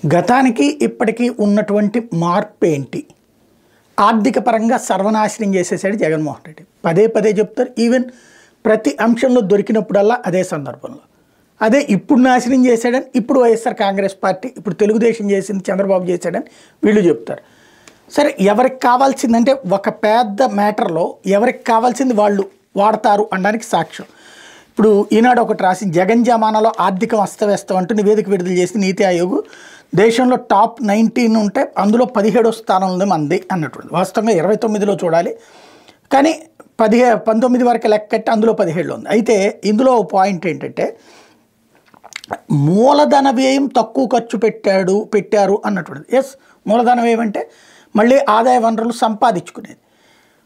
గతానికి ఇప్పటికీ ఉన్నటువంటి మార్పు ఏంటి? ఆర్థిక పరంగా సర్వనాశనం చేసేసాడు జగన్మోహన్ రెడ్డి. పదే పదే చెప్తారు. ఈవెన్ ప్రతి అంశంలో దొరికినప్పుడల్లా అదే సందర్భంలో అదే ఇప్పుడు నాశనం చేశాడని ఇప్పుడు వైఎస్ఆర్ కాంగ్రెస్ పార్టీ, ఇప్పుడు తెలుగుదేశం చేసింది, చంద్రబాబు చేశాడని వీళ్ళు చెప్తారు. సరే, ఎవరికి కావాల్సిందంటే ఒక పెద్ద మ్యాటర్లో ఎవరికి కావాల్సింది వాళ్ళు వాడతారు అనడానికి సాక్ష్యం. ఇప్పుడు ఈనాడు ఒకటి రాసింది, జగన్ జమానాలో ఆర్థికం అస్తవ్యస్తం అంటూ నివేదిక విడుదల చేసి నీతి ఆయోగ్ దేశంలో టాప్ 19 ఉంటే అందులో 17వ స్థానంలో మంది అన్నటువంటి. వాస్తవంగా 29లో చూడాలి, కానీ 19 వరకు లెక్కట్టి అందులో 17లో ఉంది. అయితే ఇందులో పాయింట్ ఏంటంటే మూలధన వ్యయం తక్కువ ఖర్చు పెట్టారు అన్నటువంటిది. ఎస్, మూలధన వ్యయం అంటే మళ్ళీ ఆదాయ వనరులు సంపాదించుకునేది.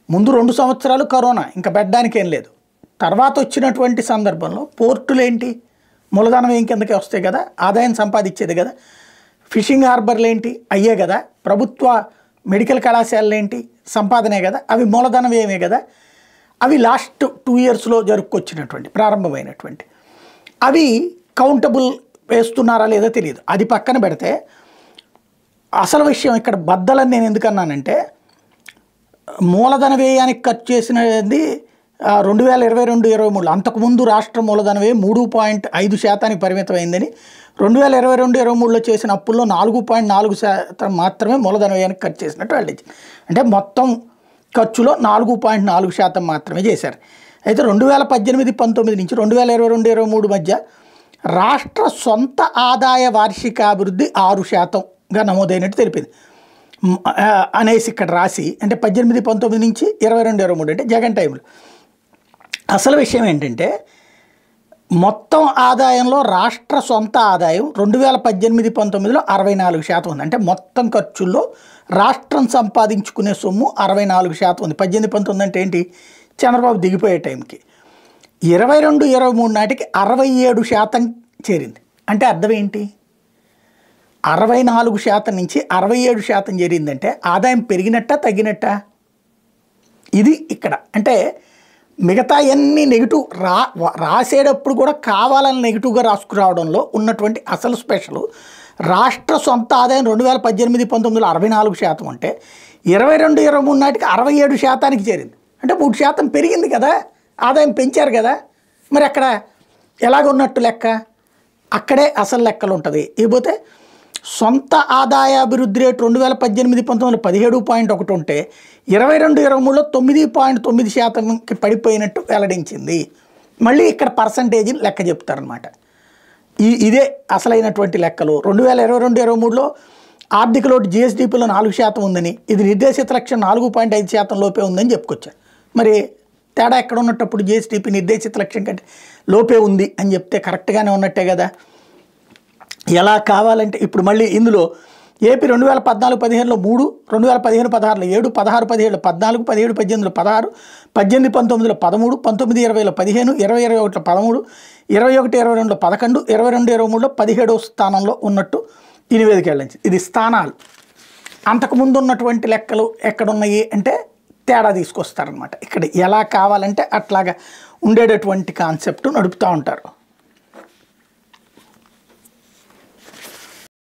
ముందు 2 సంవత్సరాలు కరోనా, ఇంకా పెట్టడానికి ఏం లేదు. తర్వాత వచ్చినటువంటి సందర్భంలో పోర్టులు ఏంటి, మూలధన వ్యయం కిందకే వస్తాయి కదా, ఆదాయం సంపాదించేది కదా. ఫిషింగ్ హార్బర్లు ఏంటి, అయ్యే కదా. ప్రభుత్వ మెడికల్ కళాశాలలు ఏంటి, సంపాదనే కదా. అవి మూలధన వ్యయమే కదా. అవి లాస్ట్ 2 ఇయర్స్లో జరుపుకొచ్చినటువంటి ప్రారంభమైనటువంటి అవి కౌంటబుల్ వేస్తున్నారా లేదో తెలియదు. అది పక్కన పెడితే అసలు విషయం ఇక్కడ బద్దలని నేను ఎందుకన్నానంటే, మూలధన వ్యయానికి ఖర్చు చేసినది 2022-23 అంతకుముందు రాష్ట్ర మూలధన వ్యయం 3.5% పరిమితమైందని, 2022-23లో చేసిన అప్పుల్లో 4.4% మాత్రమే మూలధన వ్యయానికి ఖర్చు చేసినట్టు వెళ్ళింది. అంటే మొత్తం ఖర్చులో 4.4% మాత్రమే చేశారు. అయితే 2018-19 నుంచి 2022-23 మధ్య రాష్ట్ర సొంత ఆదాయ వార్షికాభివృద్ధి 6%గా నమోదైనట్టు తెలిపింది అనేసి ఇక్కడ రాసి, అంటే 18-19 నుంచి 22-23 అంటే జగన్ టైంలో. అసలు విషయం ఏంటంటే మొత్తం ఆదాయంలో రాష్ట్ర సొంత ఆదాయం 2018-19లో 64% ఉంది. అంటే మొత్తం ఖర్చుల్లో రాష్ట్రం సంపాదించుకునే సొమ్ము 64% ఉంది. 18-19 అంటే ఏంటి, చంద్రబాబు దిగిపోయే టైంకి. 22-23 నాటికి 67% చేరింది. అంటే అర్థం ఏంటి, 64% నుంచి 67% చేరిందంటే ఆదాయం పెరిగినట్టా తగ్గినట్టా? ఇది ఇక్కడ. అంటే మిగతా అన్ని నెగిటివ్ రాసేటప్పుడు కూడా కావాలని నెగిటివ్గా రాసుకురావడంలో ఉన్నటువంటి అసలు స్పెషల్, రాష్ట్ర సొంత ఆదాయం 2018-19లో 64% అంటే 22-23 నాటికి 67%కి చేరింది. అంటే 3% పెరిగింది కదా, ఆదాయం పెంచారు కదా. మరి అక్కడ ఎలాగున్నట్టు లెక్క? అక్కడే అసలు లెక్కలు ఉంటుంది. ఇకపోతే సొంత ఆదాయ అభివృద్ధి రేటు 2018-19లో 17.1 ఉంటే 22-23లో 9.9%కి పడిపోయినట్టు వెల్లడించింది. మళ్ళీ ఇక్కడ పర్సంటేజీని లెక్క చెప్తారనమాట. ఇదే అసలైనటువంటి లెక్కలు. 2022-23లో ఆర్థిక లోటు జిఎస్డిపిలో 4% ఉందని, ఇది నిర్దేశిత లక్ష్యం 4.5% లోపే ఉందని చెప్పుకొచ్చారు. మరి తేడా ఎక్కడ ఉన్నప్పుడు జిఎస్డిపి నిర్దేశిత లక్ష్యం కంటే లోపే ఉంది అని చెప్తే కరెక్ట్గానే ఉన్నట్టే కదా. ఎలా కావాలంటే ఇప్పుడు మళ్ళీ ఇందులో ఏపీ 2014-15లో 3, 2015-16లో 7, 16-17లో 14, 17-18లో 16, 18-19లో 13, 19-20లో 15, 20-21లో 13, 21-22లో 11, 22-23లో 17వ స్థానంలో ఉన్నట్టు ఈ నివేదిక వెళ్ళింది. ఇది స్థానాలు. అంతకుముందు ఉన్నటువంటి లెక్కలు ఎక్కడున్నాయి అంటే తేడా తీసుకొస్తారనమాట. ఇక్కడ ఎలా కావాలంటే అట్లాగా ఉండేటటువంటి కాన్సెప్ట్ నడుపుతూ ఉంటారు.